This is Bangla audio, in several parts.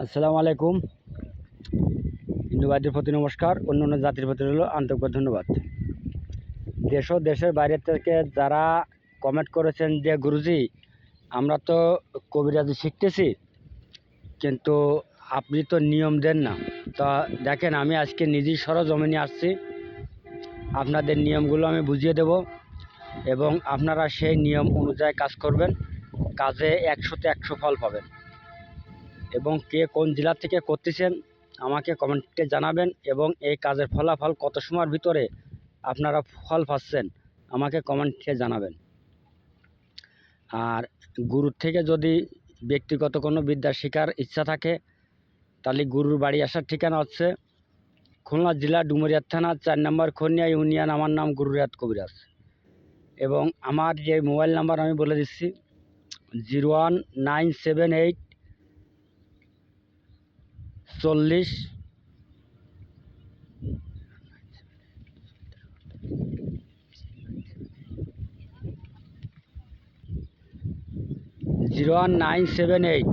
আসসালামু আলাইকুম। হিন্দুবাদের প্রতি নমস্কার, অন্য অন্য জাতির প্রতি হলো আন্তরিক ধন্যবাদ। দেশ ও দেশের বাইরে থেকে যারা কমেন্ট করেছেন যে গুরুজি আমরা তো কবিরাজি শিখতেছি, কিন্তু আপনি তো নিয়ম দেন না। তা দেখেন, আমি আজকে নিজেই সরজমিনে আসছি, আপনাদের নিয়মগুলো আমি বুঝিয়ে দেব এবং আপনারা সেই নিয়ম অনুযায়ী কাজ করবেন। কাজে 100তে 100 ফল পাবেন। এবং কে কোন জেলা থেকে করতেছেন আমাকে কমেন্টে জানাবেন, এবং এই কাজের ফলাফল কত সময়ের ভিতরে আপনারা ফল পাচ্ছেন আমাকে কমেন্টে জানাবেন। আর গুরুর থেকে যদি ব্যক্তিগত কোনো বিদ্যা শেখার ইচ্ছা থাকে, তাহলে গুরুর বাড়ি আসার ঠিকানা হচ্ছে খুলনা জেলা ডুমুরিয়া থানা 4 নম্বর খনিয়া ইউনিয়ন। আমার নাম গুরুরিয়াত কবিরাজ। এবং আমার যে মোবাইল নাম্বার আমি বলে দিচ্ছি 01978 40 01978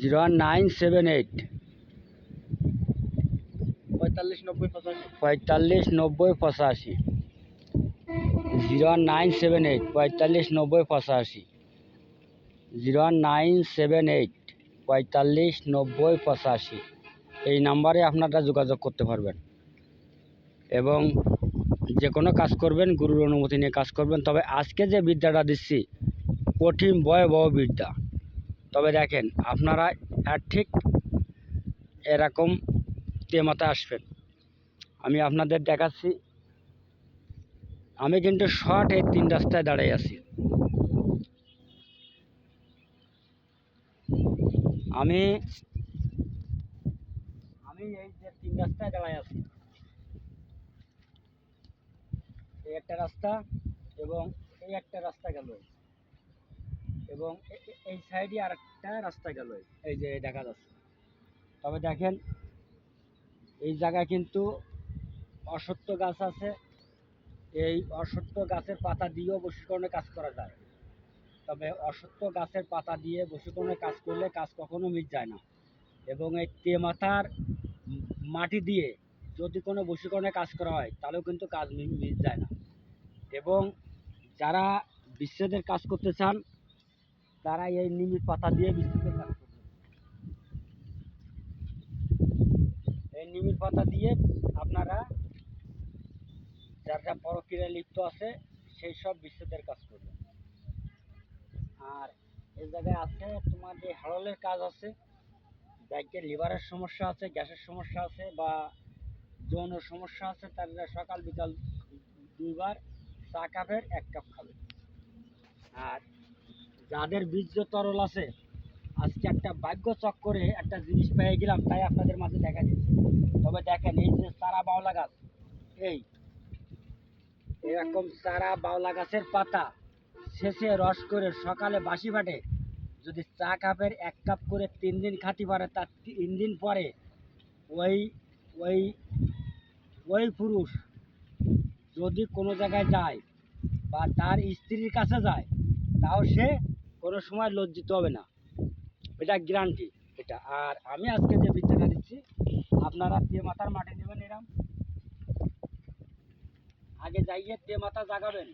01978 45 90 85 01978 45 90 85 01978 45 90 85 এই নাম্বারে আপনারা যোগাযোগ করতে পারবেন এবং যে কোনো কাজ করবেন গুরুর অনুমতি নিয়ে কাজ করবেন। তবে আজকে যে বিদ্যাটা দিচ্ছি কঠিন ভয়াবহ বিদ্যা। তবে দেখেন, আপনারা ঠিক এরকম তেমাতে আসবেন। আমি আপনাদের দেখাচ্ছি, আমি কিন্তু শর্ট এই 3 রাস্তায় দাঁড়িয়ে আছি। আমি আমি এই যে 3 রাস্তায় দাঁড়ায় আছি, এই একটা রাস্তা এবং এই একটা রাস্তা গেল, এবং এই সাইডে আর একটা রাস্তা গেল, এই যে দেখা যাচ্ছে। তবে দেখেন, এই জায়গায় কিন্তু অশ্বত্থ গাছ আছে। এই অশ্বত্থ গাছের পাতা দিয়েও বশীকরণে কাজ করা যায়। তবে অশ্বত্থ গাছের পাতা দিয়ে বশীকরণে কাজ করলে কাজ কখনো মিট যায় না। এবং এই তেমাথার মাটি দিয়ে যদি কোনো বশীকরণে কাজ করা হয় তাহলেও কিন্তু কাজ মিট যায় না। এবং যারা বিচ্ছেদের কাজ করতে চান তারা এই নিমির পাতা দিয়ে বিচ্ছেদের কাজ করবে। এই নিমির পাতা দিয়ে আপনারা যারা পরক্রিয়ায় লিপ্ত আছে সেই সব বিচ্ছেদের কাজ করবে। আর এই জায়গায় আছে তোমার যে হাড়লের কাজ আছে, যাকে লিভারের সমস্যা আছে, গ্যাসের সমস্যা আছে বা যৌন সমস্যা আছে, তারা সকাল বিকাল 2 বার চা কাপের 1 কাপ খাবে। আর যাদের বীর্য তরল আছে, আজকে একটা ভাগ্য চক্করে একটা জিনিস পেয়ে গেলাম, তাই আপনাদের মাঝে দেখা দিচ্ছি। তবে দেখেন, এই যে চারা বাউলা গাছ, এই এরকম চারা বাউলা গাছের পাতা শেষে রস করে সকালে বাসি ফাটে যদি চা কাপের 1 কাপ করে 3 দিন খাতি পারে, তার 3 দিন পরে ওই ওই ওই পুরুষ যদি কোনো জায়গায় যায় বা তার স্ত্রীর কাছে যায়, তাও সে কোনো সময় লজ্জিত হবে না। এটা গ্যারান্টি এটা। আর আমি আজকে যে বিদ্যাটা দিচ্ছি, আপনারা তেমাথার মাটি নেবেন। এরম আগে যাইয়ে তেমাথা জাগাবেন।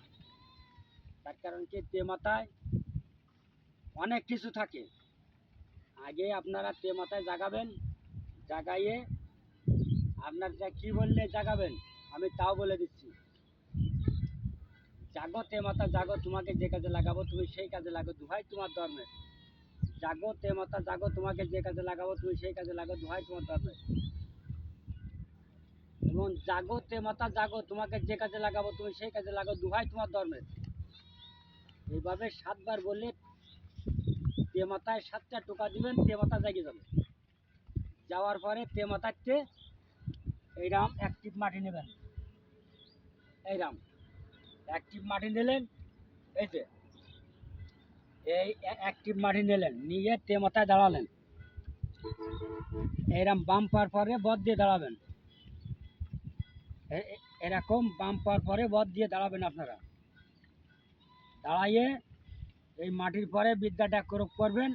তার কারণ কি, তেমাথায় অনেক কিছু থাকে। আগে আপনারা তেমাথায় জাগাবেন, জাগাইয়ে আপনার যা কী বললে জাগাবেন আমি তাও বলে দিচ্ছি। জাগো তেমাথা জাগো, তোমাকে যে কাজে লাগাবো তুমি সেই কাজে লাগো, দুহাই তোমার ধর্মের। জাগো তেমাথা জাগো, তোমাকে যে কাজে লাগাবো তুমি সেই কাজে লাগো, দুহাই তোমার ধর্মের। এবং জাগো তেমাথা জাগো, তোমাকে যে কাজে লাগাবো তুমি সেই কাজে লাগো, দুহাই তোমার ধর্মের। এইভাবে 7 বার বললে তেমাথায় 7টা টোকা দিবেন, তেমাথা জাগিয়ে যাবে। যাওয়ার পরে তেমাথাতে এইরাম 1 টিপ মাটি নেবেন। এইরাম 1 টিপ মাটি নিলেন, এই যে এই 1 টিপ মাটি নিলেন, নিয়ে তেমাথায় দাঁড়ালেন। এইরাম বাম পাওয়ার পরে বদ দিয়ে দাঁড়াবেন। এরকম বাম পাওয়ার পরে বদ দিয়ে দাঁড়াবেন। আপনারা দাঁড়াইয়ে এই মাটির পরে বিদ্যাটা প্রয়োগ করবেন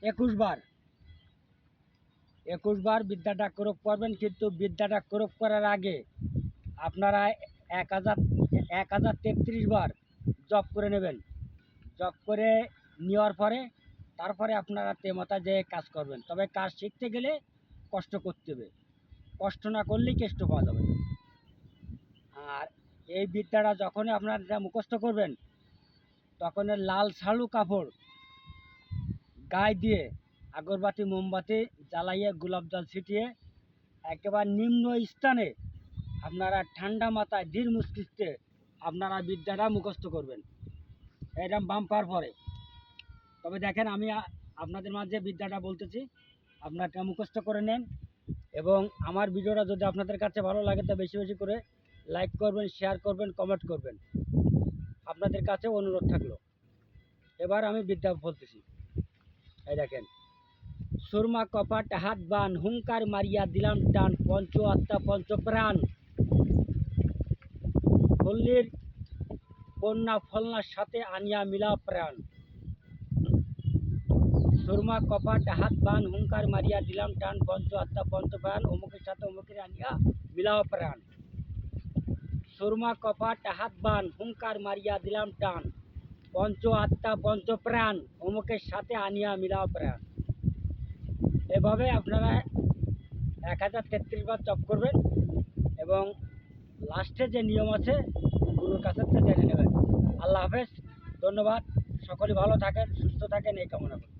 21 বার। 21 বার বিদ্যাটা প্রয়োগ করবেন, কিন্তু বিদ্যাটা প্রয়োগ করার আগে আপনারা 1033 বার জপ করে নেবেন। জপ করে নেওয়ার পরে তারপরে আপনারা তেমতা যে কাজ করবেন। তবে কাজ শিখতে গেলে কষ্ট করতে হবে, কষ্ট না করলেই কেষ্ট পাওয়া যাবে না। আর এই বিদ্যাটা যখনই আপনারা মুখস্থ করবেন, তখন লাল শালু কাপড় গায়ে দিয়ে আগরবাতি মোমবাতি জ্বালাইয়ে গোলাপ জল ছিটিয়ে একেবারে নিম্ন স্থানে আপনারা ঠান্ডা মাথায় ধীর মস্তিষ্কে আপনারা বিদ্যাটা মুখস্থ করবেন, এরকম বাম্পার পরে। তবে দেখেন, আমি আপনাদের মাঝে বিদ্যাটা বলতেছি, আপনারা মুখস্থ করে নেন। এবং আমার ভিডিওটা যদি আপনাদের কাছে ভালো লাগে তা বেশি বেশি করে লাইক করবেন, শেয়ার করবেন, কমেন্ট করবেন, আপনাদের কাছে অনুরোধ থাকলো। এবার আমি বিদ্যা বলতেছি। এই দেখেন, সুরমা কপাট হাত বান হুঙ্কার মারিয়া দিলাম টান পঞ্চ আত্মা পঞ্চ প্রাণ, পল্লীর কন্যা ফলনার সাথে আনিয়া মিলা প্রাণ। সুরমা কপাট হাত বান হুঙ্কার মারিয়া দিলাম টান পঞ্চ আত্মা পঞ্চ প্রাণ, অমুকের সাথে অমুকের আনিয়া মিলাও প্রাণ। সুরমা কপাট হাত বান হুঙ্কার মারিয়া দিলাম টান পঞ্চ আত্মা পঞ্চ প্রাণ, অমুকের সাথে আনিয়া মিলাও প্রাণ। এভাবে আপনারা 1033 বার জপ করবেন এবং লাস্টে যে নিয়ম আছে গুরুর কাছে জেনে নেবেন। আল্লাহ হাফেজ, ধন্যবাদ। সকলে ভালো থাকেন, সুস্থ থাকেন, এই কামনা করি।